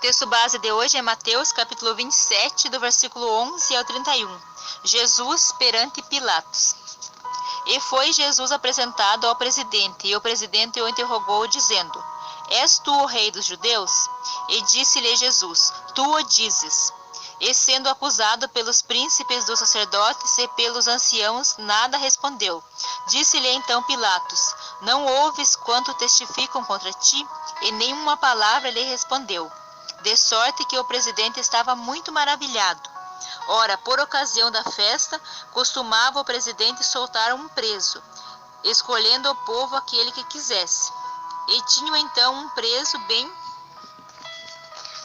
texto base de hoje é Mateus, capítulo 27, do versículo 11 ao 31. Jesus perante Pilatos. E foi Jesus apresentado ao presidente, e o presidente o interrogou, dizendo: És tu o rei dos judeus? E disse-lhe Jesus: Tu o dizes. E sendo acusado pelos príncipes dos sacerdotes e pelos anciãos, nada respondeu. Disse-lhe então Pilatos: Não ouves quanto testificam contra ti? E nenhuma palavra lhe respondeu. De sorte que o presidente estava muito maravilhado. Ora, por ocasião da festa, costumava o presidente soltar um preso, escolhendo o povo aquele que quisesse. E tinham então um preso bem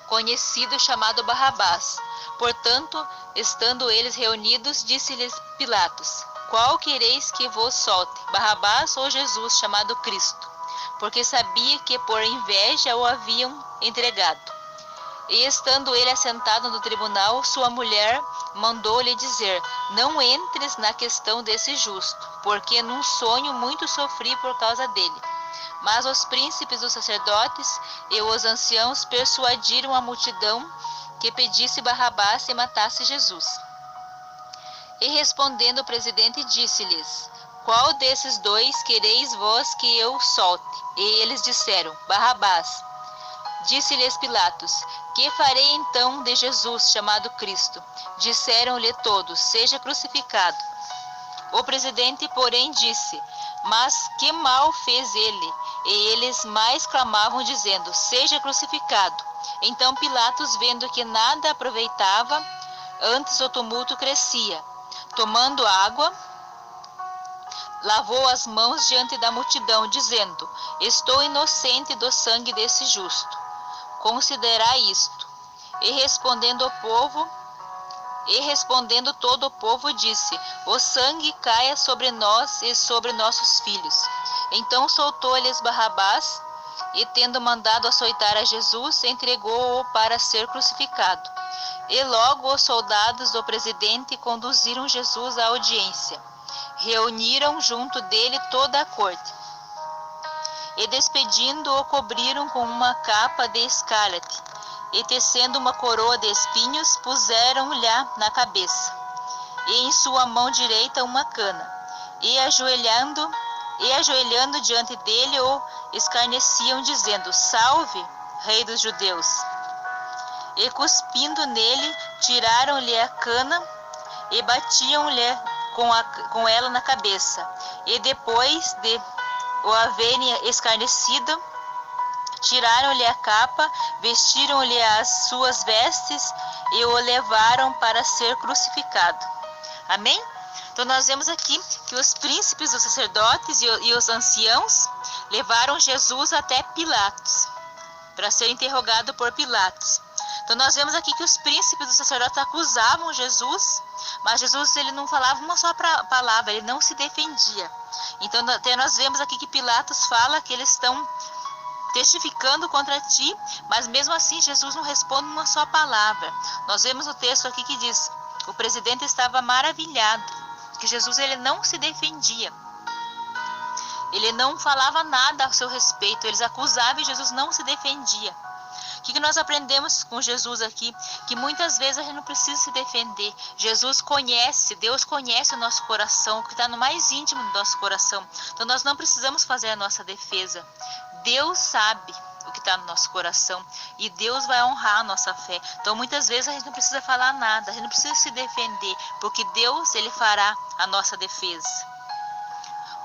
conhecido chamado Barrabás. Portanto, estando eles reunidos, disse-lhes Pilatos: Qual quereis que vos solte, Barrabás ou Jesus, chamado Cristo? Porque sabia que por inveja o haviam entregado. E estando ele assentado no tribunal, sua mulher mandou-lhe dizer: Não entres na questão desse justo, porque num sonho muito sofri por causa dele. Mas os príncipes dos sacerdotes e os anciãos persuadiram a multidão que pedisse Barrabás e matasse Jesus. E respondendo o presidente, disse-lhes: Qual desses dois quereis vós que eu solte? E eles disseram: Barrabás. Disse-lhes Pilatos: Que farei então de Jesus, chamado Cristo? Disseram-lhe todos: Seja crucificado. O presidente, porém, disse: Mas que mal fez ele? E eles mais clamavam, dizendo: Seja crucificado. Então Pilatos, vendo que nada aproveitava, antes o tumulto crescia, tomando água, lavou as mãos diante da multidão, dizendo: Estou inocente do sangue desse justo. Considerai isto. E respondendo todo o povo, disse: O sangue caia sobre nós e sobre nossos filhos. Então soltou-lhes Barrabás, e tendo mandado açoitar a Jesus, entregou-o para ser crucificado. E logo os soldados do presidente conduziram Jesus à audiência. Reuniram junto dele toda a corte. E despedindo-o, cobriram com uma capa de escarlate, e tecendo uma coroa de espinhos, puseram-lhe na cabeça, e em sua mão direita uma cana, e ajoelhando diante dele, o escarneciam, dizendo: Salve, rei dos judeus! E cuspindo nele, tiraram-lhe a cana, e batiam-lhe com ela na cabeça, e depois de o haverem escarnecido, tiraram-lhe a capa, vestiram-lhe as suas vestes e o levaram para ser crucificado. Amém? Então nós vemos aqui que os príncipes dos sacerdotes e os anciãos levaram Jesus até Pilatos, para ser interrogado por Pilatos. Então nós vemos aqui que os príncipes dos sacerdotes acusavam Jesus, mas Jesus ele não falava uma só palavra, ele não se defendia. Então até nós vemos aqui que Pilatos fala que eles estão testificando contra ti, mas mesmo assim Jesus não responde uma só palavra. Nós vemos o texto aqui que diz: o presidente estava maravilhado, que Jesus ele não se defendia. Ele não falava nada a seu respeito, eles acusavam e Jesus não se defendia. O que nós aprendemos com Jesus aqui? Que muitas vezes a gente não precisa se defender. Jesus conhece, Deus conhece o nosso coração, o que está no mais íntimo do nosso coração. Então nós não precisamos fazer a nossa defesa. Deus sabe o que está no nosso coração e Deus vai honrar a nossa fé. Então muitas vezes a gente não precisa falar nada, a gente não precisa se defender, porque Deus ele fará a nossa defesa.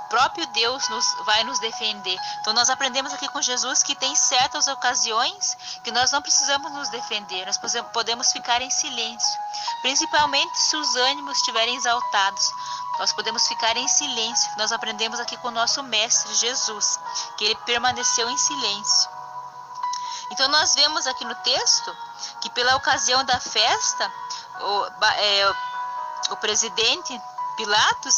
O próprio Deus vai nos defender. Então nós aprendemos aqui com Jesus que tem certas ocasiões que nós não precisamos nos defender, nós podemos ficar em silêncio, principalmente se os ânimos estiverem exaltados. Nós podemos ficar em silêncio. Nós aprendemos aqui com o nosso mestre Jesus, que ele permaneceu em silêncio. Então nós vemos aqui no texto que pela ocasião da festa, o presidente Pilatos,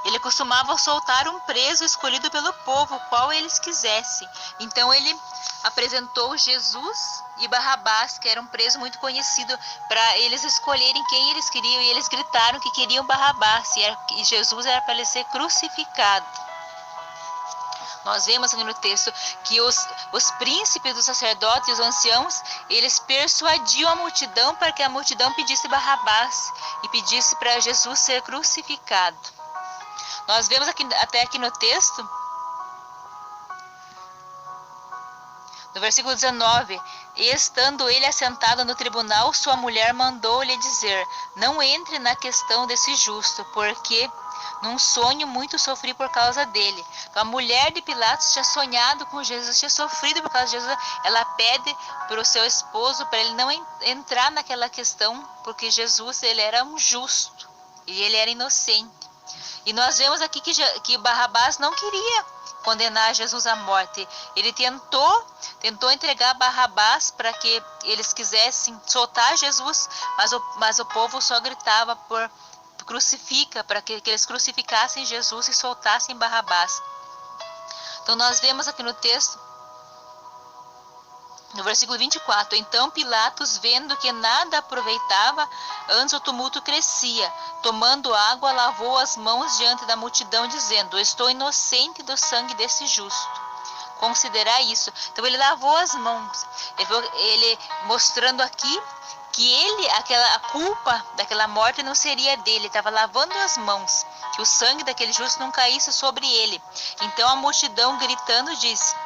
ele costumava soltar um preso escolhido pelo povo, qual eles quisessem. Então ele apresentou Jesus e Barrabás, que era um preso muito conhecido, para eles escolherem quem eles queriam, e eles gritaram que queriam Barrabás, e Jesus era para ele ser crucificado. Nós vemos aqui no texto que os príncipes dos sacerdotes e os anciãos, eles persuadiam a multidão para que a multidão pedisse Barrabás e pedisse para Jesus ser crucificado. Nós vemos até aqui no texto, no versículo 19, e estando ele assentado no tribunal, sua mulher mandou-lhe dizer: não entre na questão desse justo, porque num sonho muito sofri por causa dele. Então, a mulher de Pilatos tinha sonhado com Jesus, tinha sofrido por causa de Jesus. Ela pede para o seu esposo para ele não entrar naquela questão, porque Jesus, ele era um justo e ele era inocente. E nós vemos aqui que Barrabás não queria condenar Jesus à morte. Ele tentou entregar Barrabás para que eles quisessem soltar Jesus, mas o povo só gritava por crucifica, para que eles crucificassem Jesus e soltassem Barrabás. Então nós vemos aqui no texto, no versículo 24, então Pilatos, vendo que nada aproveitava, antes o tumulto crescia, tomando água, lavou as mãos diante da multidão, dizendo: estou inocente do sangue desse justo. Considerar isso. Então ele lavou as mãos, ele mostrando aqui que a culpa daquela morte não seria dele, ele estava lavando as mãos, que o sangue daquele justo não caísse sobre ele. Então a multidão gritando disse,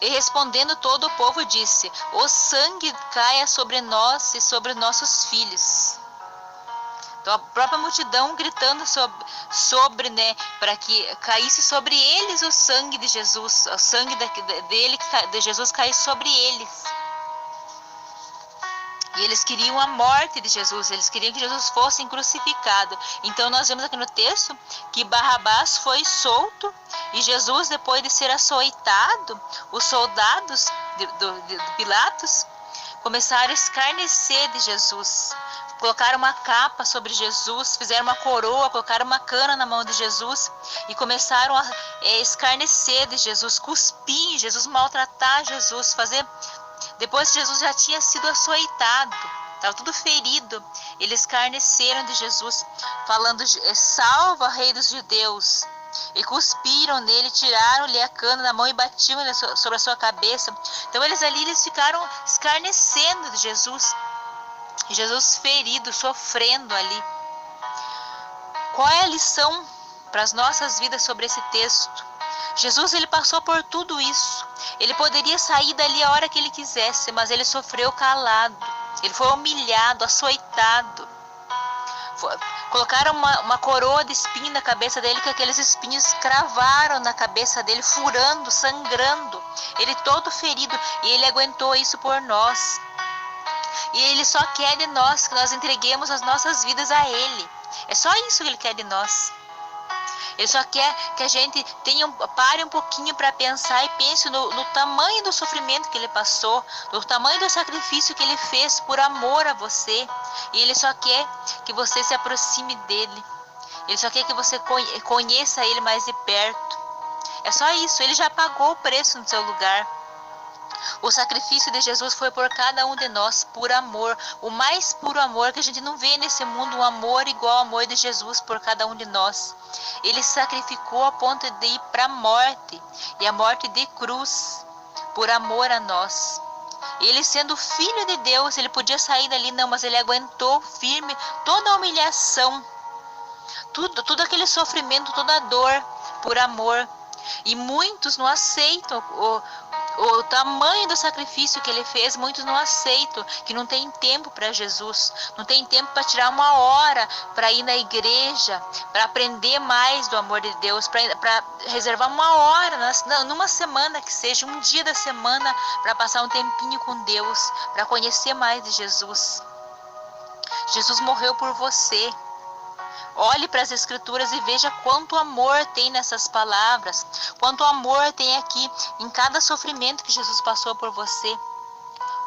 e respondendo todo o povo disse: o sangue caia sobre nós e sobre nossos filhos. Então a própria multidão gritando sobre para que caísse sobre eles o sangue de Jesus, o sangue de Jesus caísse sobre eles. E eles queriam a morte de Jesus, eles queriam que Jesus fosse crucificado. Então nós vemos aqui no texto que Barrabás foi solto e Jesus, depois de ser açoitado, os soldados de Pilatos começaram a escarnecer de Jesus. Colocaram uma capa sobre Jesus, fizeram uma coroa, colocaram uma cana na mão de Jesus e começaram a escarnecer de Jesus, cuspir em Jesus, maltratar Jesus, Depois que Jesus já tinha sido açoitado, estava tudo ferido, eles escarneceram de Jesus, falando: salva, rei dos judeus. E cuspiram nele, tiraram-lhe a cana da mão e batiam sobre a sua cabeça. Então eles ficaram escarnecendo de Jesus. E Jesus ferido, sofrendo ali. Qual é a lição para as nossas vidas sobre esse texto? Jesus, ele passou por tudo isso. Ele poderia sair dali a hora que ele quisesse, mas ele sofreu calado. Ele foi humilhado, açoitado. Colocaram uma coroa de espinho na cabeça dele, que aqueles espinhos cravaram na cabeça dele, furando, sangrando. Ele todo ferido, e ele aguentou isso por nós. E ele só quer de nós que nós entreguemos as nossas vidas a ele. É só isso que ele quer de nós. Ele só quer que a gente pare um pouquinho para pensar e pense no tamanho do sofrimento que ele passou, no tamanho do sacrifício que ele fez por amor a você. E ele só quer que você se aproxime dele. Ele só quer que você conheça ele mais de perto. É só isso, ele já pagou o preço no seu lugar. O sacrifício de Jesus foi por cada um de nós, por amor. O mais puro amor que a gente não vê nesse mundo, um amor igual ao amor de Jesus por cada um de nós. Ele se sacrificou a ponto de ir para a morte, e a morte de cruz, por amor a nós. Ele, sendo filho de Deus, ele podia sair dali, não, mas ele aguentou firme toda a humilhação, tudo aquele sofrimento, toda a dor, por amor. E muitos não aceitam o tamanho do sacrifício que ele fez. Muitos não aceitam, que não tem tempo para Jesus, não tem tempo para tirar uma hora para ir na igreja, para aprender mais do amor de Deus, para reservar uma hora, numa semana que seja, um dia da semana, para passar um tempinho com Deus, para conhecer mais de Jesus. Jesus morreu por você. Olhe para as Escrituras e veja quanto amor tem nessas palavras, quanto amor tem aqui em cada sofrimento que Jesus passou por você.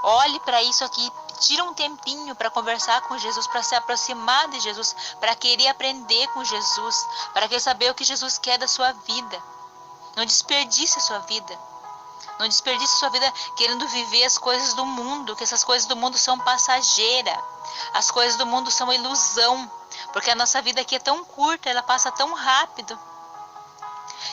Olhe para isso aqui, tira um tempinho para conversar com Jesus, para se aproximar de Jesus, para querer aprender com Jesus, para querer saber o que Jesus quer da sua vida. Não desperdice a sua vida. Não desperdice a sua vida querendo viver as coisas do mundo, que essas coisas do mundo são passageiras. As coisas do mundo são ilusão, porque a nossa vida aqui é tão curta, ela passa tão rápido.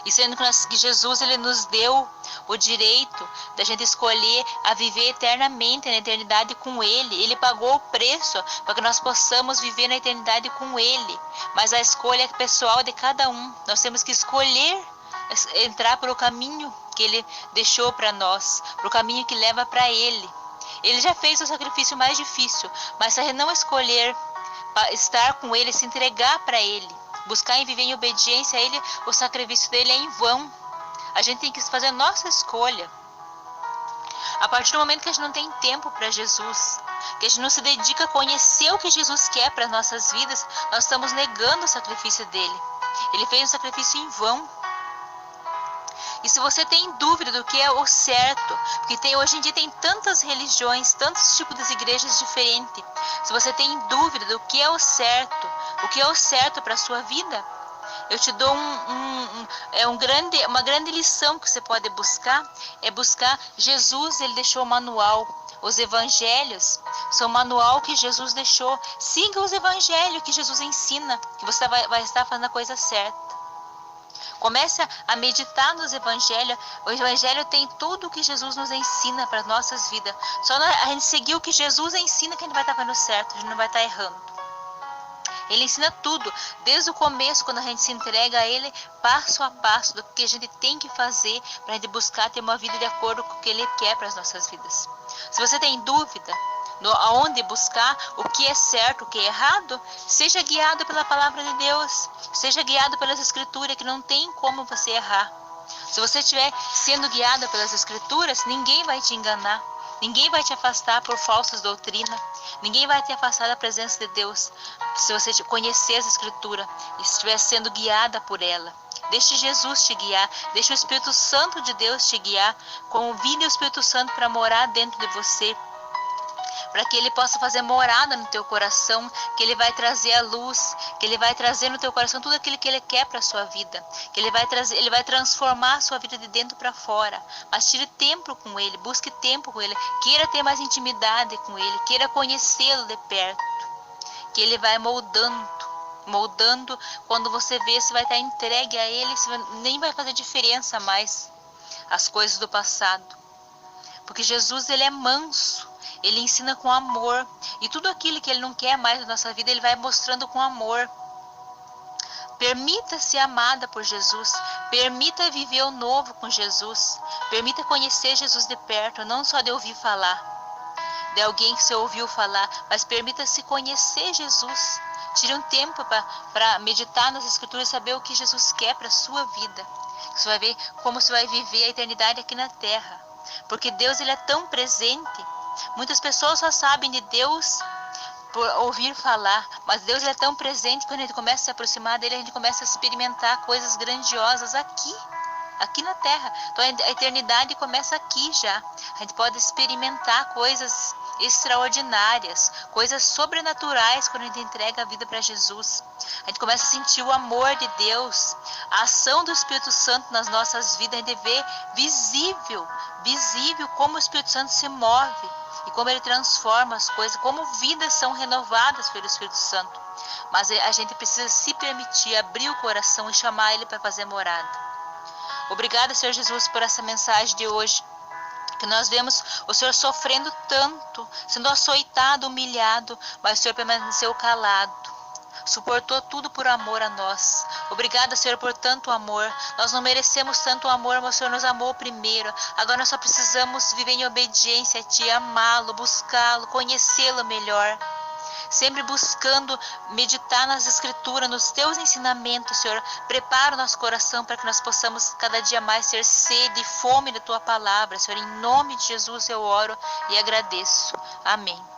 E sendo que Jesus ele nos deu o direito da gente escolher a viver eternamente na eternidade com Ele. Ele pagou o preço para que nós possamos viver na eternidade com Ele. Mas a escolha é pessoal de cada um. Nós temos que escolher entrar pelo caminho que Ele deixou para nós, pelo caminho que leva para Ele. Ele já fez o sacrifício mais difícil, mas se a gente não escolher estar com Ele, se entregar para Ele, buscar e viver em obediência a Ele, o sacrifício dele é em vão. A gente tem que fazer a nossa escolha. A partir do momento que a gente não tem tempo para Jesus, que a gente não se dedica a conhecer o que Jesus quer para as nossas vidas, nós estamos negando o sacrifício dele. Ele fez um sacrifício em vão. E se você tem dúvida do que é o certo, porque hoje em dia tem tantas religiões, tantos tipos de igrejas diferentes, se você tem dúvida do que é o certo para a sua vida, eu te dou uma grande lição que você pode buscar, é buscar Jesus. Ele deixou o manual. Os evangelhos são o manual que Jesus deixou. Siga os evangelhos que Jesus ensina, que você vai estar fazendo a coisa certa. Comece a meditar nos evangelhos. O evangelho tem tudo o que Jesus nos ensina para as nossas vidas. Só a gente seguir o que Jesus ensina que a gente vai estar fazendo certo, a gente não vai estar errando. Ele ensina tudo, desde o começo, quando a gente se entrega a Ele, passo a passo, do que a gente tem que fazer para a gente buscar ter uma vida de acordo com o que Ele quer para as nossas vidas. Se você tem dúvida aonde buscar, o que é certo, o que é errado, seja guiado pela palavra de Deus, seja guiado pelas escrituras, que não tem como você errar. Se você estiver sendo guiado pelas escrituras, ninguém vai te enganar. Ninguém vai te afastar por falsas doutrinas. Ninguém vai te afastar da presença de Deus. Se você conhecer as Escrituras e estiver sendo guiada por ela. Deixe Jesus te guiar. Deixe o Espírito Santo de Deus te guiar. Convide o Espírito Santo para morar dentro de você. Para que Ele possa fazer morada no teu coração, que Ele vai trazer a luz, que Ele vai trazer no teu coração tudo aquilo que Ele quer para a sua vida, que Ele vai transformar a sua vida de dentro para fora. Mas tire tempo com Ele, busque tempo com Ele, queira ter mais intimidade com Ele, queira conhecê-lo de perto, que Ele vai moldando, quando você vê, você vai estar entregue a Ele, nem vai fazer diferença mais as coisas do passado, porque Jesus Ele é manso. Ele ensina com amor. E tudo aquilo que Ele não quer mais na nossa vida, Ele vai mostrando com amor. Permita-se amada por Jesus. Permita viver o novo com Jesus. Permita conhecer Jesus de perto, não só de ouvir falar. De alguém que você ouviu falar. Mas permita-se conhecer Jesus. Tire um tempo para meditar nas Escrituras e saber o que Jesus quer para a sua vida. Você vai ver como você vai viver a eternidade aqui na terra. Porque Deus Ele é tão presente. Muitas pessoas só sabem de Deus por ouvir falar, mas Deus é tão presente que quando a gente começa a se aproximar dele, a gente começa a experimentar coisas grandiosas aqui na terra. Então a eternidade começa aqui já. A gente pode experimentar coisas extraordinárias, coisas sobrenaturais quando a gente entrega a vida para Jesus. A gente começa a sentir o amor de Deus, a ação do Espírito Santo nas nossas vidas. A gente vê visível como o Espírito Santo se move e como ele transforma as coisas, como vidas são renovadas pelo Espírito Santo. Mas a gente precisa se permitir abrir o coração e chamar ele para fazer morada. Obrigada, Senhor Jesus, por essa mensagem de hoje. Que nós vemos o Senhor sofrendo tanto, sendo açoitado, humilhado, mas o Senhor permaneceu calado. Suportou tudo por amor a nós. Obrigada, Senhor, por tanto amor. Nós não merecemos tanto amor, mas o Senhor nos amou primeiro. Agora nós só precisamos viver em obediência a Ti, amá-lo, buscá-lo, conhecê-lo melhor. Sempre buscando meditar nas Escrituras, nos Teus ensinamentos, Senhor. Prepara o nosso coração para que nós possamos cada dia mais ter sede e fome da Tua palavra, Senhor. Em nome de Jesus eu oro e agradeço. Amém.